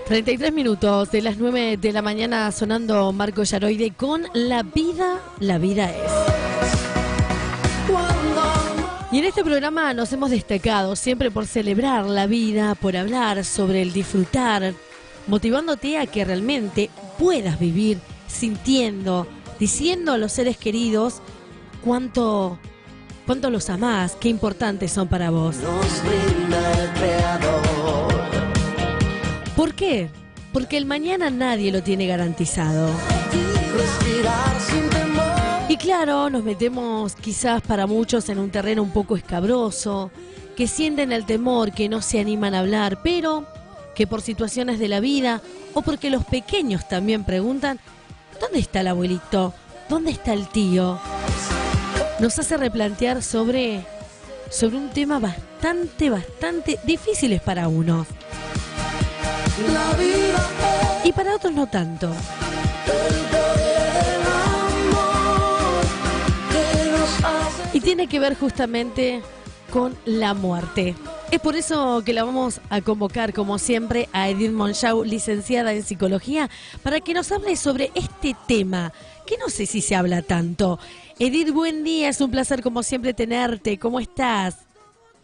33 minutos de las 9 de la mañana sonando Marco Yaroide con La vida es. Y en este programa nos hemos destacado siempre por celebrar la vida, por hablar sobre el disfrutar, motivándote a que realmente puedas vivir sintiendo, diciendo a los seres queridos cuánto los amás, qué importantes son para vos. Nos brinda el Creador. ¿Por qué? Porque el mañana nadie lo tiene garantizado. Respirar sin temor. Y claro, nos metemos quizás para muchos en un terreno un poco escabroso, que sienten el temor, que no se animan a hablar, pero que por situaciones de la vida o porque los pequeños también preguntan, ¿dónde está el abuelito? ¿Dónde está el tío? Nos hace replantear sobre un tema bastante difíciles para unos. La vida Y para otros no tanto. el poder amor que nos hace. Y tiene que ver justamente con la muerte. Es por eso que la vamos a convocar, como siempre, a Edith Monchau, licenciada en Psicología, para que nos hable sobre este tema, que no sé si se habla tanto. Edith, buen día, es un placer como siempre tenerte. ¿Cómo estás?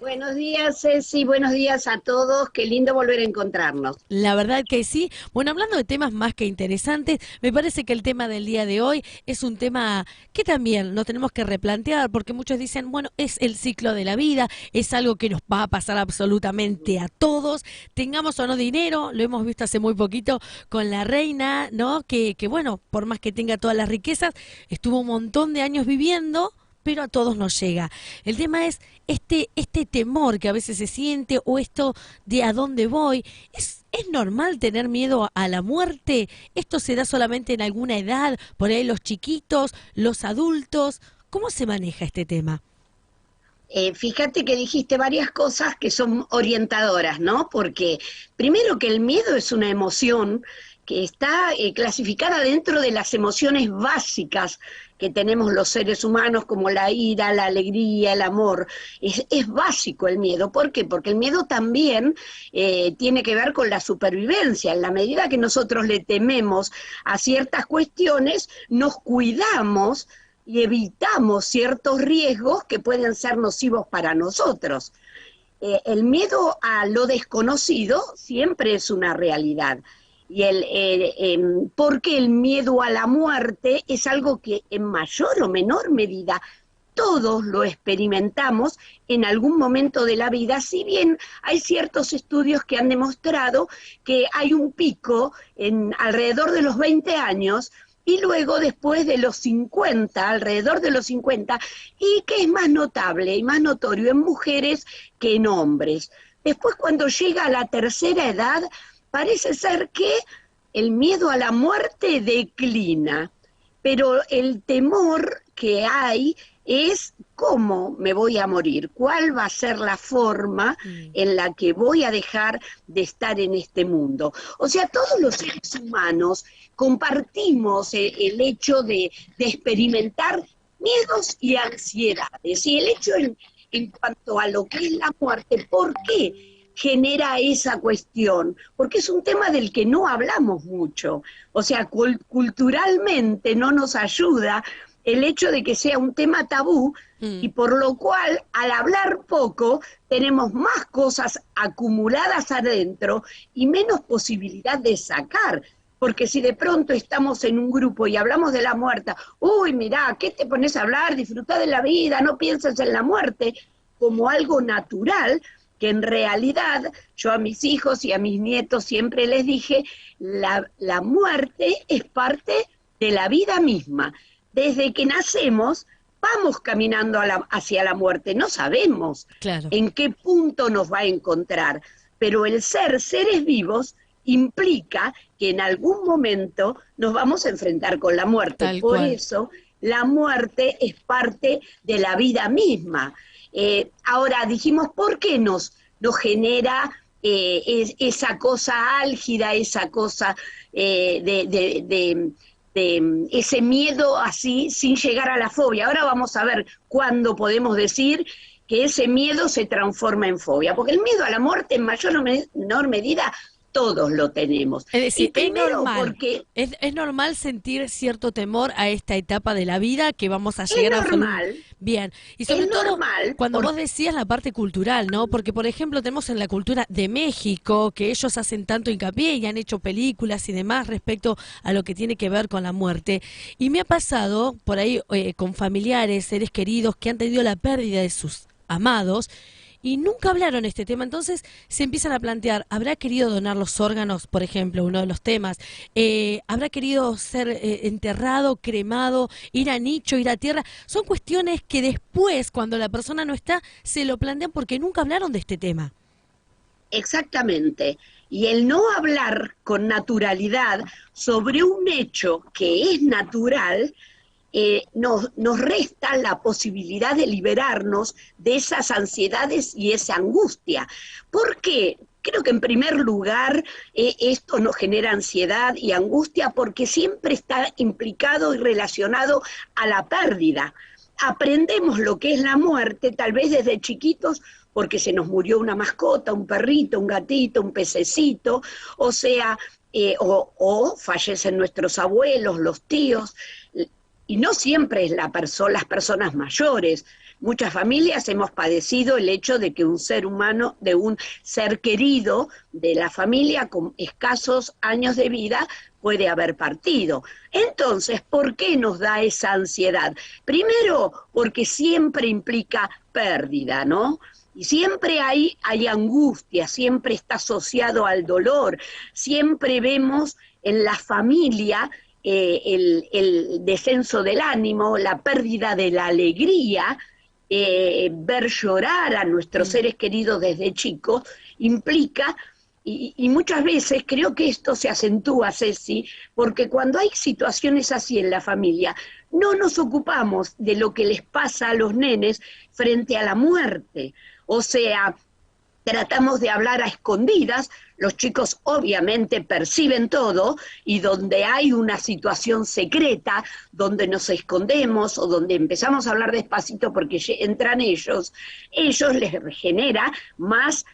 Buenos días, Ceci, buenos días a todos, qué lindo volver a encontrarnos. La verdad que sí. Bueno, hablando de temas más que interesantes, me parece que el tema del día de hoy es un tema que también nos tenemos que replantear, porque muchos dicen, bueno, es el ciclo de la vida, es algo que nos va a pasar absolutamente a todos, tengamos o no dinero, lo hemos visto hace muy poquito con la reina, ¿no? Que bueno, por más que tenga todas las riquezas, estuvo un montón de años viviendo, pero a todos nos llega. El tema es este temor que a veces se siente, o esto de a dónde voy. ¿Es normal tener miedo a la muerte? ¿Esto se da solamente en alguna edad? Por ahí los chiquitos, los adultos. ¿Cómo se maneja este tema? Fíjate que dijiste varias cosas que son orientadoras, ¿no? Porque primero que el miedo es una emoción que está clasificada dentro de las emociones básicas que tenemos los seres humanos, como la ira, la alegría, el amor. Es básico el miedo. ¿Por qué? Porque el miedo también tiene que ver con la supervivencia. En la medida que nosotros le tememos a ciertas cuestiones, nos cuidamos y evitamos ciertos riesgos que pueden ser nocivos para nosotros. El miedo a lo desconocido siempre es una realidad. Y porque el miedo a la muerte es algo que en mayor o menor medida todos lo experimentamos en algún momento de la vida, si bien hay ciertos estudios que han demostrado que hay un pico alrededor de los 20 años y luego después de los 50, alrededor de los 50, y que es más notable y más notorio en mujeres que en hombres. Después, cuando llega a la tercera edad, parece ser que el miedo a la muerte declina, pero el temor que hay es cómo me voy a morir, cuál va a ser la forma en la que voy a dejar de estar en este mundo. O sea, todos los seres humanos compartimos el hecho de experimentar miedos y ansiedades. Y el hecho en cuanto a lo que es la muerte, ¿por qué genera esa cuestión? Porque es un tema del que no hablamos mucho. O sea, culturalmente no nos ayuda el hecho de que sea un tema tabú, y por lo cual, al hablar poco, tenemos más cosas acumuladas adentro y menos posibilidad de sacar. Porque si de pronto estamos en un grupo y hablamos de la muerte, uy, mirá, ¿qué te pones a hablar? Disfruta de la vida, no pienses en la muerte, como algo natural, que en realidad yo a mis hijos y a mis nietos siempre les dije, la muerte es parte de la vida misma. Desde que nacemos, vamos caminando hacia la muerte, no sabemos en qué punto nos va a encontrar, pero el ser seres vivos implica que en algún momento nos vamos a enfrentar con la muerte. Por eso, la muerte es parte de la vida misma. Ahora dijimos, ¿por qué nos genera esa cosa álgida, esa cosa ese miedo así, sin llegar a la fobia? Ahora vamos a ver cuándo podemos decir que ese miedo se transforma en fobia, porque el miedo a la muerte en mayor o menor medida todos lo tenemos. Es decir, Y primero normal, porque es normal sentir cierto temor a esta etapa de la vida que vamos a es llegar a normal, bien. Y sobre es todo, normal, cuando vos decías la parte cultural, ¿no? Porque, por ejemplo, tenemos en la cultura de México que ellos hacen tanto hincapié y han hecho películas y demás respecto a lo que tiene que ver con la muerte. Y me ha pasado por ahí con familiares, seres queridos que han tenido la pérdida de sus amados y nunca hablaron este tema. Entonces se empiezan a plantear, ¿habrá querido donar los órganos, por ejemplo, uno de los temas? ¿Habrá querido ser enterrado, cremado, ir a nicho, ir a tierra? Son cuestiones que después, cuando la persona no está, se lo plantean porque nunca hablaron de este tema. exactamente. Y el no hablar con naturalidad sobre un hecho que es natural, nos resta la posibilidad de liberarnos de esas ansiedades y esa angustia. ¿Por qué? Creo que en primer lugar esto nos genera ansiedad y angustia porque siempre está implicado y relacionado a la pérdida. Aprendemos lo que es la muerte, tal vez desde chiquitos, porque se nos murió una mascota, un perrito, un gatito, un pececito, o sea, o fallecen nuestros abuelos, los tíos, y no siempre es las personas mayores. Muchas familias hemos padecido el hecho de que un ser humano, de un ser querido de la familia con escasos años de vida, puede haber partido. Entonces, ¿por qué nos da esa ansiedad? Primero, porque siempre implica pérdida, ¿no? Y siempre hay angustia, siempre está asociado al dolor, siempre vemos en la familia el descenso del ánimo, la pérdida de la alegría, ver llorar a nuestros seres queridos desde chicos, implica, y muchas veces creo que esto se acentúa, Ceci, porque cuando hay situaciones así en la familia, no nos ocupamos de lo que les pasa a los nenes frente a la muerte. O sea, tratamos de hablar a escondidas, los chicos obviamente perciben todo y donde hay una situación secreta, donde nos escondemos o donde empezamos a hablar despacito porque entran ellos les genera más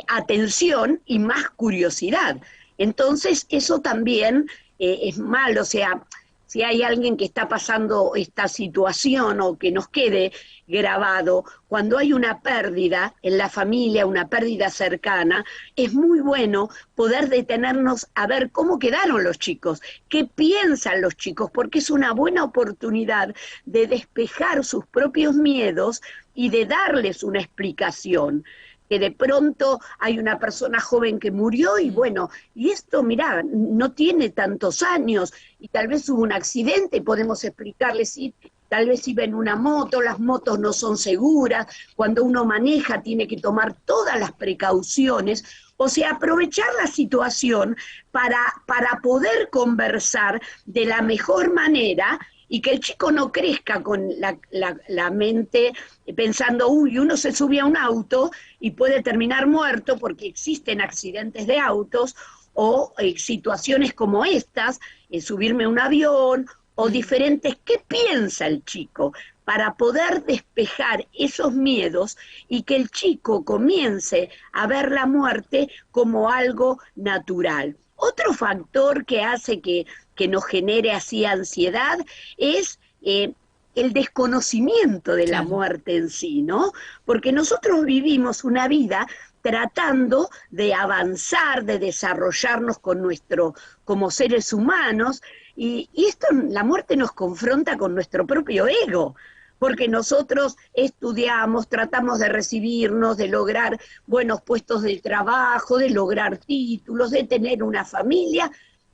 atención y más curiosidad. Entonces eso también es malo, o sea, si hay alguien que está pasando esta situación o que nos quede grabado, cuando hay una pérdida en la familia, una pérdida cercana, es muy bueno poder detenernos a ver cómo quedaron los chicos, qué piensan los chicos, porque es una buena oportunidad de despejar sus propios miedos y de darles una explicación. Que de pronto hay una persona joven que murió y bueno, y esto, mirá, no tiene tantos años y tal vez hubo un accidente, podemos explicarles, si tal vez iba en una moto, las motos no son seguras, cuando uno maneja tiene que tomar todas las precauciones, o sea, aprovechar la situación para poder conversar de la mejor manera y que el chico no crezca con la mente pensando, uy, uno se sube a un auto y puede terminar muerto porque existen accidentes de autos o situaciones como estas, subirme a un avión o diferentes. ¿Qué piensa el chico? Para poder despejar esos miedos y que el chico comience a ver la muerte como algo natural. Otro factor que hace que nos genere así ansiedad es el desconocimiento de la muerte en sí, ¿no? Porque nosotros vivimos una vida tratando de avanzar, de desarrollarnos como seres humanos, y esto, la muerte nos confronta con nuestro propio ego, porque nosotros estudiamos, tratamos de recibirnos, de lograr buenos puestos de trabajo, de lograr títulos, de tener una familia,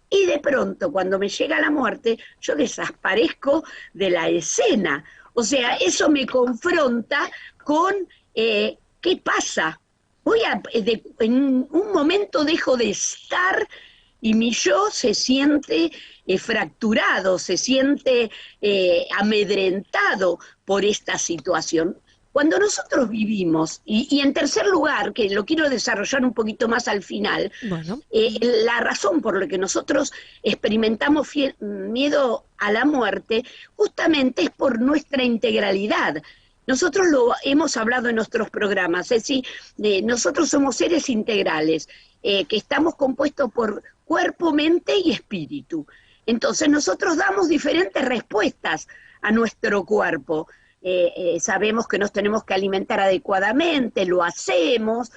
y de pronto cuando me llega la muerte, yo desaparezco de la escena. O sea, eso me confronta con ¿qué pasa? En un momento dejo de estar y mi yo se siente fracturado, se siente amedrentado por esta situación. Cuando nosotros vivimos, y en tercer lugar, que lo quiero desarrollar un poquito más al final, Bueno. la razón por la que nosotros experimentamos miedo a la muerte justamente es por nuestra integralidad. Nosotros lo hemos hablado en nuestros programas, es decir, nosotros somos seres integrales que estamos compuestos por cuerpo, mente y espíritu. Entonces nosotros damos diferentes respuestas a nuestro cuerpo. Sabemos que nos tenemos que alimentar adecuadamente, lo hacemos,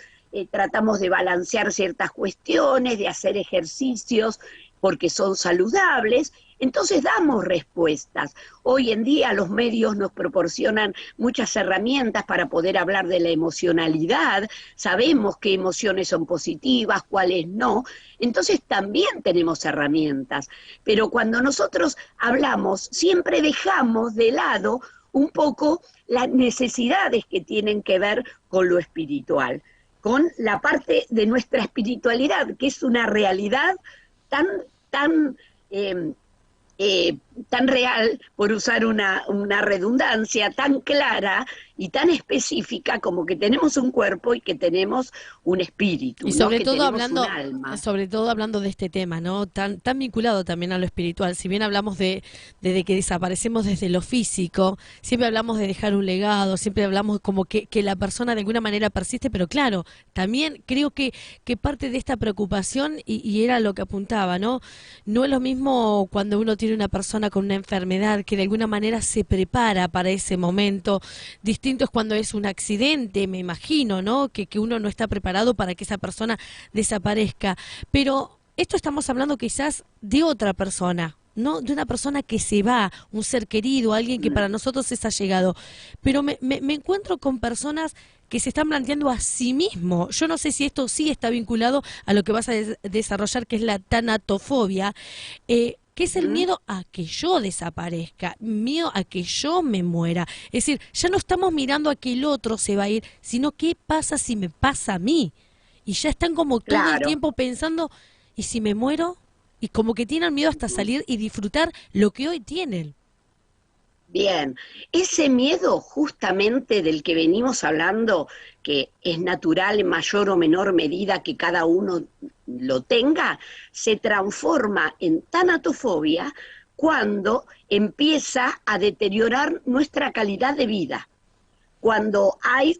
tratamos de balancear ciertas cuestiones, de hacer ejercicios porque son saludables, entonces damos respuestas. Hoy en día los medios nos proporcionan muchas herramientas para poder hablar de la emocionalidad, sabemos qué emociones son positivas, cuáles no, entonces también tenemos herramientas, pero cuando nosotros hablamos siempre dejamos de lado un poco las necesidades que tienen que ver con lo espiritual, con la parte de nuestra espiritualidad, que es una realidad tan real, por usar una redundancia, tan clara y tan específica como que tenemos un cuerpo y que tenemos un espíritu, Y sobre ¿no? Que todo tenemos hablando, un alma. sobre todo hablando de este tema, ¿no? Tan vinculado también a lo espiritual. Si bien hablamos de que desaparecemos desde lo físico, siempre hablamos de dejar un legado, siempre hablamos como que la persona de alguna manera persiste, pero claro, también creo que parte de esta preocupación, y era lo que apuntaba, ¿no? No es lo mismo cuando uno tiene una persona con una enfermedad que de alguna manera se prepara para ese momento. Distinto es cuando es un accidente, me imagino, ¿no? Que uno no está preparado para que esa persona desaparezca. Pero esto estamos hablando quizás de otra persona, ¿no? De una persona que se va, un ser querido, alguien que para nosotros es allegado. Pero me encuentro con personas que se están planteando a sí mismo. Yo no sé si esto sí está vinculado a lo que vas a desarrollar, que es la tanatofobia, que es el miedo a que yo desaparezca, miedo a que yo me muera. Es decir, ya no estamos mirando a que el otro se va a ir, sino qué pasa si me pasa a mí. Y ya están como todo el Claro. tiempo pensando, ¿y si me muero? Y como que tienen miedo hasta salir y disfrutar lo que hoy tienen. Bien, ese miedo justamente del que venimos hablando, que es natural en mayor o menor medida que cada uno lo tenga, se transforma en tanatofobia cuando empieza a deteriorar nuestra calidad de vida. Cuando hay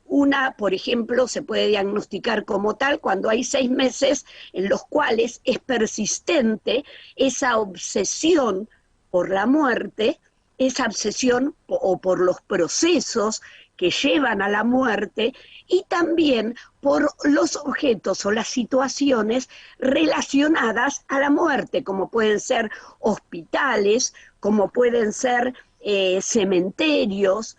por ejemplo, se puede diagnosticar como tal, cuando hay 6 meses en los cuales es persistente esa obsesión por la muerte, esa obsesión o por los procesos que llevan a la muerte y también por los objetos o las situaciones relacionadas a la muerte, como pueden ser hospitales, como pueden ser cementerios,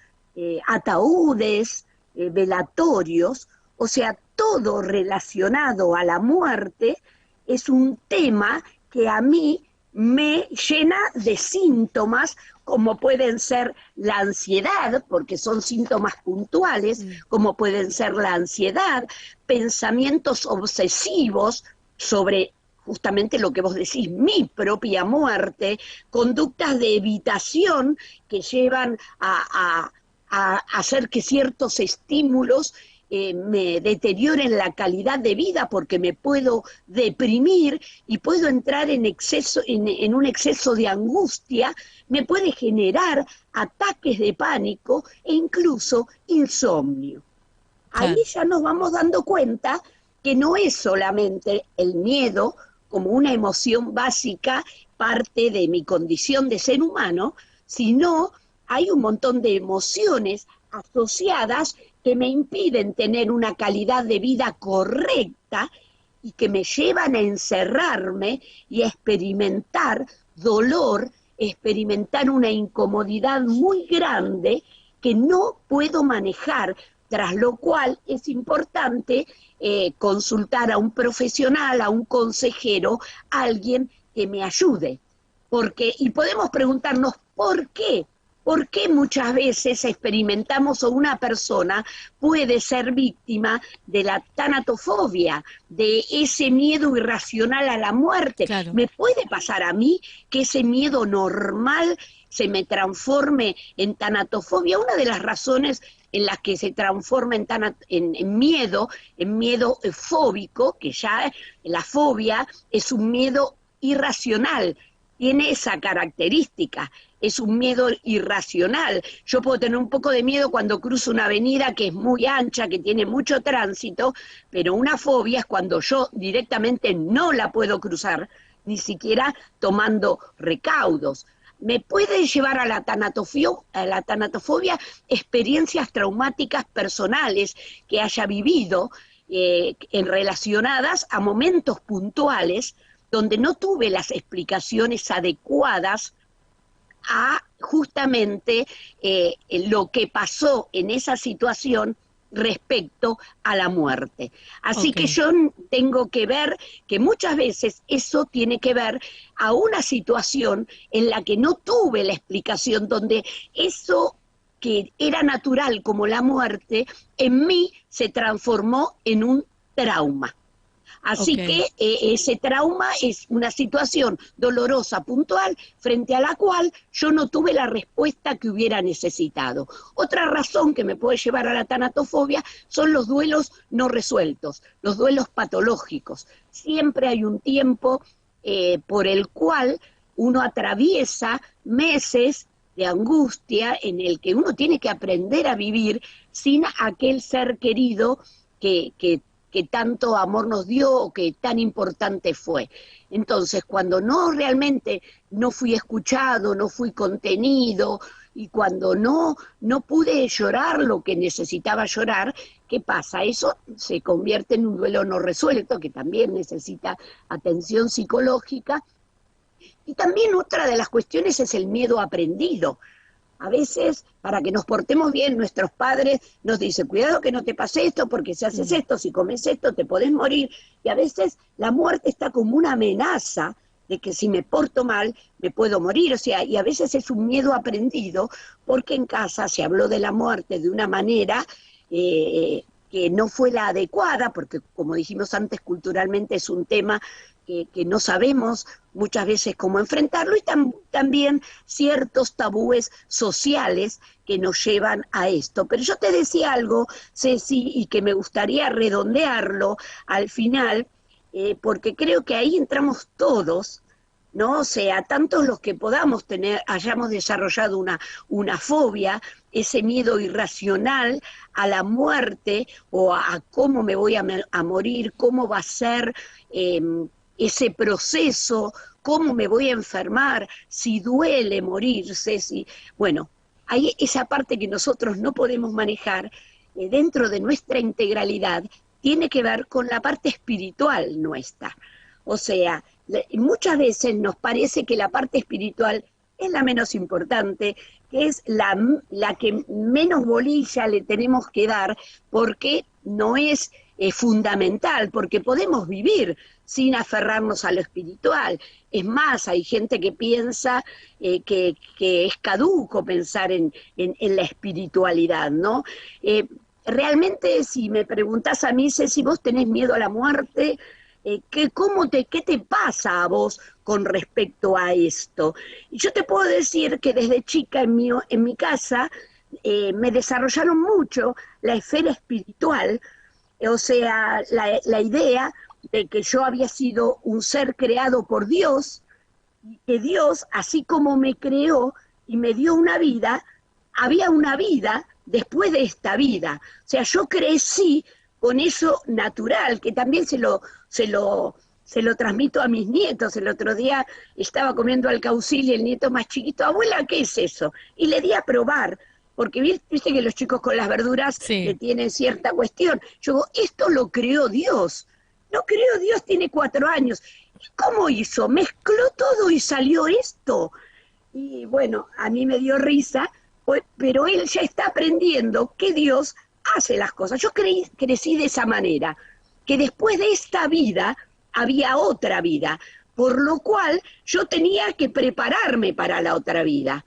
ataúdes, velatorios, o sea, todo relacionado a la muerte es un tema que a mí me llena de síntomas, como pueden ser la ansiedad, porque son síntomas puntuales, como pueden ser la ansiedad, pensamientos obsesivos sobre justamente lo que vos decís, mi propia muerte, conductas de evitación que llevan a hacer que ciertos estímulos me deterioren la calidad de vida porque me puedo deprimir y puedo entrar en exceso, en un exceso de angustia, me puede generar ataques de pánico e incluso insomnio. Ahí ya nos vamos dando cuenta que no es solamente el miedo como una emoción básica, parte de mi condición de ser humano, sino hay un montón de emociones asociadas que me impiden tener una calidad de vida correcta y que me llevan a encerrarme y a experimentar dolor, experimentar una incomodidad muy grande que no puedo manejar, tras lo cual es importante consultar a un profesional, a un consejero, a alguien que me ayude. Y podemos preguntarnos, ¿por qué? ¿Por qué muchas veces experimentamos o una persona puede ser víctima de la tanatofobia, de ese miedo irracional a la muerte? Claro. ¿Me puede pasar a mí que ese miedo normal se me transforme en tanatofobia? Una de las razones en las que se transforma en miedo fóbico, que ya la fobia es un miedo irracional, tiene esa característica. es un miedo irracional. Yo puedo tener un poco de miedo cuando cruzo una avenida que es muy ancha, que tiene mucho tránsito, pero una fobia es cuando yo directamente no la puedo cruzar, ni siquiera tomando recaudos. Me puede llevar a la tanatofobia experiencias traumáticas personales que haya vivido relacionadas a momentos puntuales donde no tuve las explicaciones adecuadas a justamente lo que pasó en esa situación respecto a la muerte. Así que yo tengo que ver que muchas veces eso tiene que ver a una situación en la que no tuve la explicación, donde eso que era natural como la muerte, en mí se transformó en un trauma. Así que ese trauma es una situación dolorosa, puntual, frente a la cual yo no tuve la respuesta que hubiera necesitado. Otra razón que me puede llevar a la tanatofobia son los duelos no resueltos, los duelos patológicos. Siempre hay un tiempo por el cual uno atraviesa meses de angustia en el que uno tiene que aprender a vivir sin aquel ser querido que tanto amor nos dio o que tan importante fue. Entonces, cuando realmente no fui escuchado, no fui contenido, y cuando no pude llorar lo que necesitaba llorar, ¿qué pasa? Eso se convierte en un duelo no resuelto, que también necesita atención psicológica. Y también otra de las cuestiones es el miedo aprendido. A veces, para que nos portemos bien, nuestros padres nos dicen, cuidado que no te pase esto, porque si haces esto, si comes esto, te podés morir. Y a veces la muerte está como una amenaza de que si me porto mal, me puedo morir. O sea, y a veces es un miedo aprendido, porque en casa se habló de la muerte de una manera que no fue la adecuada, porque como dijimos antes, culturalmente es un tema que no sabemos muchas veces cómo enfrentarlo, y también ciertos tabúes sociales que nos llevan a esto. Pero yo te decía algo, Ceci, y que me gustaría redondearlo al final, porque creo que ahí entramos todos, ¿no? O sea, tantos los que hayamos desarrollado una fobia, ese miedo irracional a la muerte o a cómo me voy a morir, cómo va a ser ese proceso, cómo me voy a enfermar, si duele morirse, bueno, hay esa parte que nosotros no podemos manejar dentro de nuestra integralidad, tiene que ver con la parte espiritual nuestra. O sea, muchas veces nos parece que la parte espiritual es la menos importante, que es la que menos bolilla le tenemos que dar, porque no es fundamental, porque podemos vivir sin aferrarnos a lo espiritual. Es más, hay gente que piensa que es caduco pensar en la espiritualidad, ¿no? Realmente, si me preguntás a mí, si vos tenés miedo a la muerte, ¿qué te pasa a vos con respecto a esto? Y yo te puedo decir que desde chica en mi casa me desarrollaron mucho la esfera espiritual, o sea, la idea de que yo había sido un ser creado por Dios, y que Dios, así como me creó y me dio una vida, había una vida después de esta vida. O sea, yo crecí con eso natural, que también se lo transmito a mis nietos. El otro día estaba comiendo alcaucil y el nieto más chiquito, abuela, ¿qué es eso? Y le di a probar, porque viste que los chicos con las verduras le tienen cierta cuestión. Yo digo, esto lo creó Dios. Lo creó Dios, tiene 4 años. ¿Y cómo hizo? Mezcló todo y salió esto. Y bueno, a mí me dio risa, pero él ya está aprendiendo que Dios hace las cosas. Yo crecí de esa manera, que después de esta vida había otra vida, por lo cual yo tenía que prepararme para la otra vida,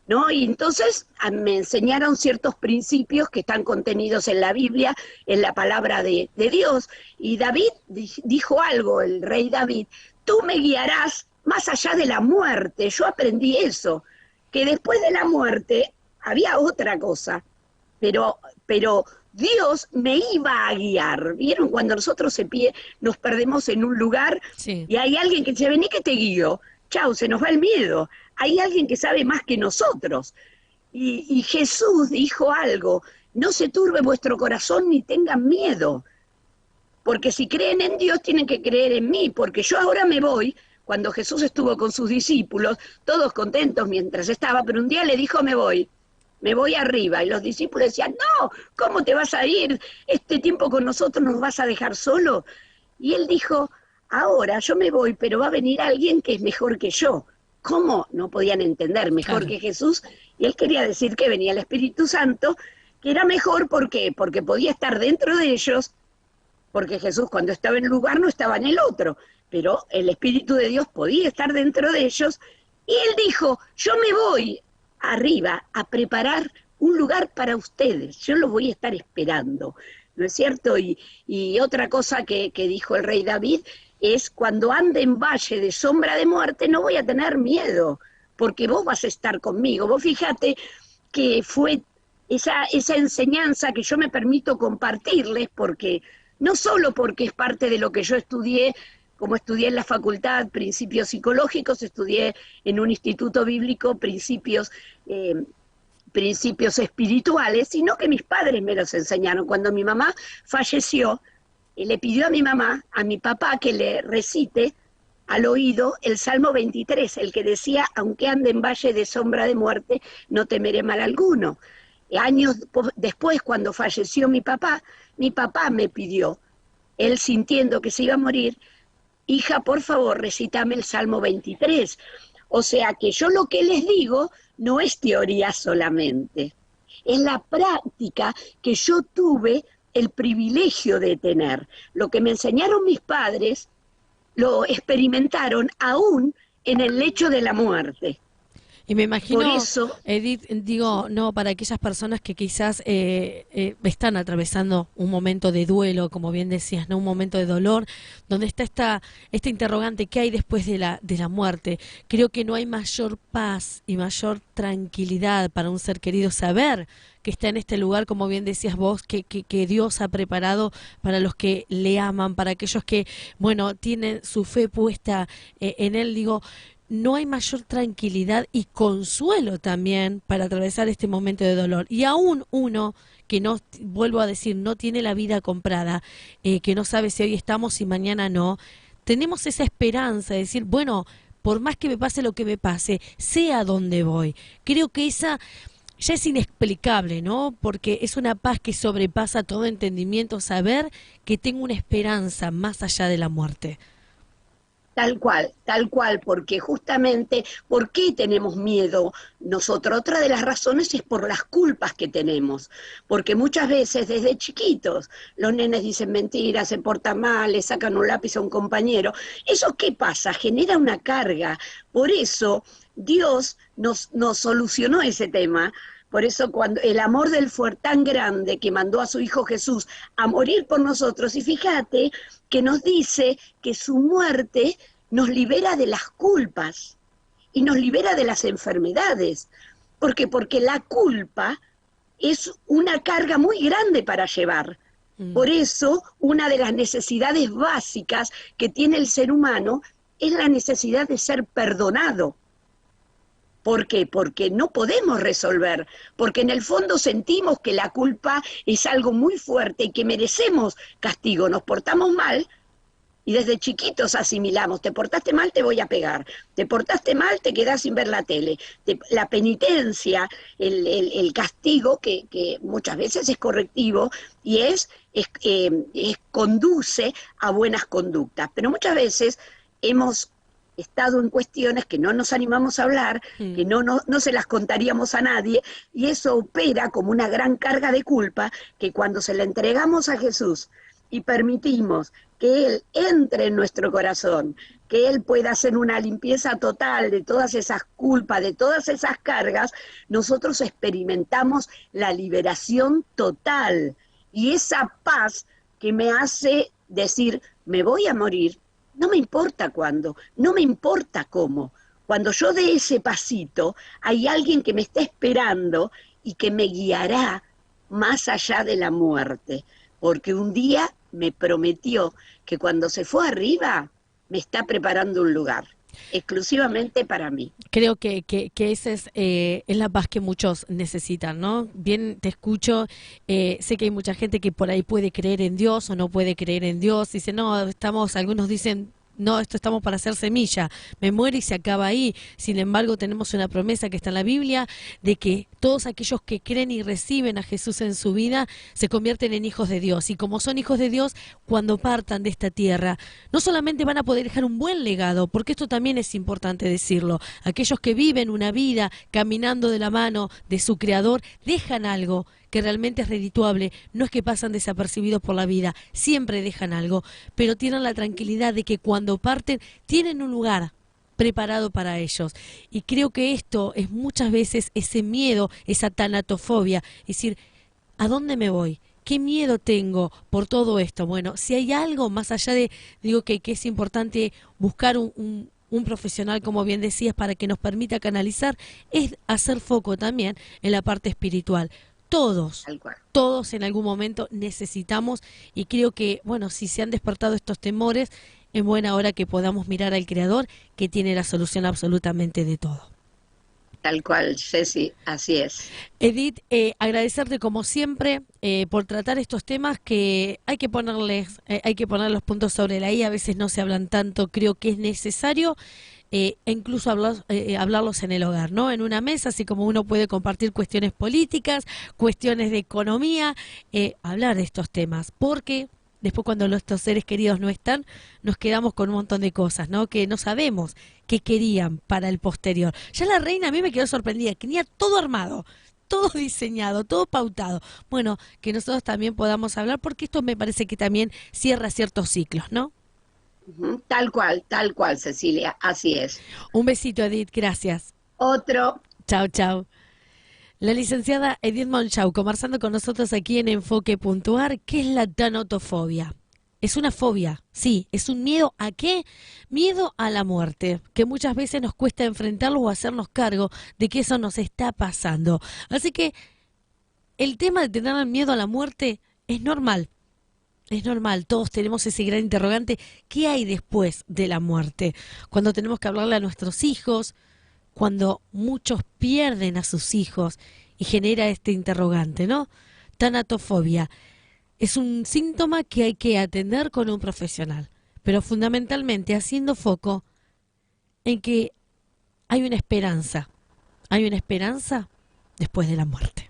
¿no? Y entonces me enseñaron ciertos principios que están contenidos en la Biblia, en la palabra de Dios, y David dijo algo, el rey David, tú me guiarás más allá de la muerte. Yo aprendí eso, que después de la muerte había otra cosa, pero Dios me iba a guiar. ¿Vieron? Cuando nosotros nos perdemos en un lugar y hay alguien que dice, vení que te guío, chau, se nos va el miedo. hay alguien que sabe más que nosotros. Y Jesús dijo algo: no se turbe vuestro corazón ni tengan miedo, porque si creen en Dios tienen que creer en mí, porque yo ahora me voy. Cuando Jesús estuvo con sus discípulos, todos contentos mientras estaba, pero un día le dijo: me voy arriba. Y los discípulos decían: no, ¿cómo te vas a ir? Este tiempo con nosotros nos vas a dejar solo. Y él dijo: ahora yo me voy, pero va a venir alguien que es mejor que yo. ¿Cómo? No podían entender, mejor que Jesús. Y él quería decir que venía el Espíritu Santo, que era mejor, ¿por qué? Porque podía estar dentro de ellos, porque Jesús cuando estaba en un lugar no estaba en el otro, pero el Espíritu de Dios podía estar dentro de ellos. Y él dijo: yo me voy arriba a preparar un lugar para ustedes, yo los voy a estar esperando, ¿no es cierto? Y otra cosa que dijo el rey David es: cuando ande en valle de sombra de muerte no voy a tener miedo, porque vos vas a estar conmigo. Vos fíjate que fue esa enseñanza que yo me permito compartirles, porque no solo porque es parte de lo que yo estudié, como estudié en la facultad principios psicológicos, estudié en un instituto bíblico principios espirituales, sino que mis padres me los enseñaron. Cuando mi mamá falleció, le pidió a mi papá, que le recite al oído el Salmo 23, el que decía: aunque ande en valle de sombra de muerte, no temeré mal alguno. Años después, cuando falleció mi papá me pidió, él sintiendo que se iba a morir: hija, por favor, recítame el Salmo 23. O sea que yo lo que les digo no es teoría solamente, es la práctica que yo tuve el privilegio de tener. Lo que me enseñaron mis padres lo experimentaron aún en el lecho de la muerte. Y me imagino, Por eso, Edith, digo, no, para aquellas personas que quizás están atravesando un momento de duelo, como bien decías, no, un momento de dolor, donde está esta interrogante: ¿qué hay después de la muerte? Creo que no hay mayor paz y mayor tranquilidad para un ser querido saber que está en este lugar, como bien decías vos, que Dios ha preparado para los que le aman, para aquellos que, bueno, tienen su fe puesta en Él. Digo, no hay mayor tranquilidad y consuelo también para atravesar este momento de dolor. Y aún uno que no, vuelvo a decir, no tiene la vida comprada, que no sabe si hoy estamos y mañana no, tenemos esa esperanza de decir: bueno, por más que me pase lo que me pase, sé a dónde voy. Creo que esa ya es inexplicable, ¿no? Porque es una paz que sobrepasa todo entendimiento, saber que tengo una esperanza más allá de la muerte. tal cual, porque justamente, ¿por qué tenemos miedo nosotros? Otra de las razones es por las culpas que tenemos, porque muchas veces desde chiquitos los nenes dicen mentiras, se portan mal, le sacan un lápiz a un compañero. ¿Eso qué pasa? Genera una carga. Por eso Dios nos solucionó ese tema. Por eso cuando el amor de Él fue tan grande que mandó a su Hijo Jesús a morir por nosotros, y fíjate que nos dice que su muerte nos libera de las culpas y nos libera de las enfermedades. ¿Por qué? Porque la culpa es una carga muy grande para llevar. Por eso, una de las necesidades básicas que tiene el ser humano es la necesidad de ser perdonado. ¿Por qué? Porque no podemos resolver, porque en el fondo sentimos que la culpa es algo muy fuerte y que merecemos castigo. Nos portamos mal y desde chiquitos asimilamos: te portaste mal, te voy a pegar, te portaste mal, te quedás sin ver la tele. La penitencia, el castigo, que muchas veces es correctivo y conduce a buenas conductas, pero muchas veces hemos estado en cuestiones que no nos animamos a hablar, que no se las contaríamos a nadie, y eso opera como una gran carga de culpa que cuando se la entregamos a Jesús y permitimos que Él entre en nuestro corazón, que Él pueda hacer una limpieza total de todas esas culpas, de todas esas cargas, nosotros experimentamos la liberación total y esa paz que me hace decir: me voy a morir, no me importa cuándo, no me importa cómo. Cuando yo dé ese pasito, hay alguien que me está esperando y que me guiará más allá de la muerte, porque un día me prometió que cuando se fue arriba, me está preparando un lugar. exclusivamente para mí. Creo que esa es la paz que muchos necesitan, ¿no? Bien, te escucho, sé que hay mucha gente que por ahí puede creer en Dios o no puede creer en Dios, dice, no, algunos dicen, no, esto estamos para hacer semilla, me muero y se acaba ahí. Sin embargo, tenemos una promesa que está en la Biblia de que todos aquellos que creen y reciben a Jesús en su vida se convierten en hijos de Dios. Y como son hijos de Dios, cuando partan de esta tierra, no solamente van a poder dejar un buen legado, porque esto también es importante decirlo, aquellos que viven una vida caminando de la mano de su Creador, dejan algo que realmente es redituable, no es que pasan desapercibidos por la vida, siempre dejan algo, pero tienen la tranquilidad de que cuando parten tienen un lugar preparado para ellos. Y creo que esto es muchas veces ese miedo, esa tanatofobia, es decir, ¿a dónde me voy? ¿Qué miedo tengo por todo esto? Bueno, si hay algo más allá de, digo que es importante buscar un profesional, como bien decías, para que nos permita canalizar, es hacer foco también en la parte espiritual. Tal cual. Todos en algún momento necesitamos, y creo que, bueno, si se han despertado estos temores, es buena hora que podamos mirar al Creador, que tiene la solución absolutamente de todo. Tal cual, Ceci, así es. Edith, agradecerte como siempre por tratar estos temas que hay que poner los puntos sobre la I, a veces no se hablan tanto, creo que es necesario. E incluso hablarlos en el hogar, ¿no? En una mesa, así como uno puede compartir cuestiones políticas, cuestiones de economía, hablar de estos temas, porque después cuando nuestros seres queridos no están, nos quedamos con un montón de cosas, ¿no? Que no sabemos qué querían para el posterior. Ya la reina a mí me quedó sorprendida, que tenía todo armado, todo diseñado, todo pautado. Bueno, que nosotros también podamos hablar, porque esto me parece que también cierra ciertos ciclos, ¿no? Tal cual, Cecilia, así es. Un besito, Edith, gracias. Otro. Chao, chao. La licenciada Edith Monchau conversando con nosotros aquí en Enfoque Puntual. ¿Qué es la tanatofobia? Es una fobia, sí, es un miedo ¿a qué? Miedo a la muerte, que muchas veces nos cuesta enfrentarlo o hacernos cargo de que eso nos está pasando. Así que el tema de tener miedo a la muerte es normal. Es normal, todos tenemos ese gran interrogante, ¿qué hay después de la muerte? Cuando tenemos que hablarle a nuestros hijos, cuando muchos pierden a sus hijos y genera este interrogante, ¿no? Tanatofobia es un síntoma que hay que atender con un profesional, pero fundamentalmente haciendo foco en que hay una esperanza después de la muerte.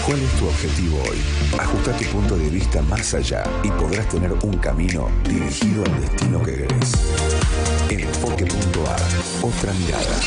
¿Cuál es tu objetivo hoy? Ajusta tu punto de vista más allá y podrás tener un camino dirigido al destino que querés. Enfoque.ar, otra mirada.